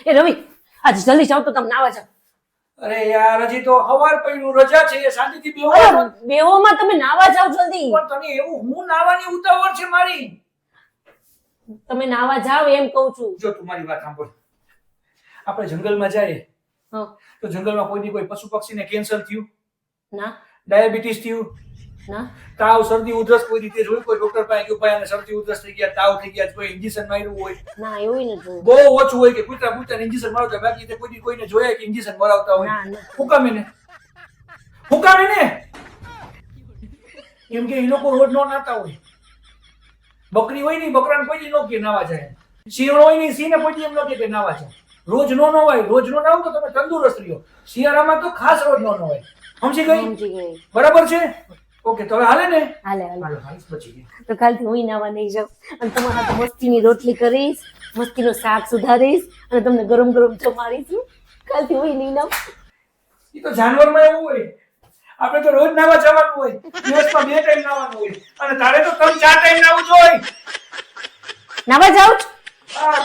એ રવિ આજે જલ્દી જાવ તો તમે નાવા જાવ. અરે યાર હજી તો હવાર પૈનું રજા છે શાંતિથી બેહો. અરે બેહોમાં તમે નાવા જાવ જલ્દી. પણ તને એવું હું નાવાની ઉતાવળ છે મારી. તમે નાવા જાવ એમ કહું છું. જો તું મારી વાત સાંભળ. આપણે જંગલમાં જઈએ હા. તો જંગલમાં કોઈ પશુ પક્ષીને કેન્સર થયું, ના ડાયાબિટીસ થયું, ના તાવ શરદી ઉધરસ કોઈ રીતે જોયું? કોઈ ડોક્ટર પાસે ગયું ભાઈ આને શરદી ઉધરસ થઈ ગયા, તાવ થઈ ગયા, કોઈ ઇન્જેક્શન માર્યું હોય? ના એવું નથી જોયું. બહુ ઓછું હોય કે કૂતરા કૂતરાને ઇન્જેક્શન મારતા, બાકી તે કોઈને જોયા કે ઇન્જેક્શન મરાવતા હોય? ના, નથી. હુકામે ને કેમ કે એ લોકો રોજ નો નાતા હોય. બકરી હોય ને બકરાને કોઈ દી નો કે નાવા જાય, સિંહ હોય ને સિંહને કોઈ દી એમ નો કે નાવા જાય. રોજ નો હોય, રોજ નો નાવ તો તમે તંદુરસ્ત રહ્યો. શિયાળામાં તો ખાસ રોજ નો હોય. સમજી ગઈ? સમજી ગઈ. બરાબર છે? ઓકે તો હવે હાલે ને? હાલે હાલે. હાલો હાલ બચી ગઈ. તો કાલથી હું નાવા નહીં જાઉં અને તમારા હાથે મસ્તીની રોટલી કરીશ, મસ્તીનો શાક સુધારીશ અને તમને ગરમ ગરમ જમાડીશ. કાલથી હું નહીં નાવ. એ તો જાનવરમાં એવું હોય. આપણે તો રોજ નાવા જવાનું હોય, દિવસમાં 2 ટાઈમ નાવાનું હોય અને તારે તો 3-4 ટાઈમ નાવું જોઈએ. નાવા જાઉં છું. હા.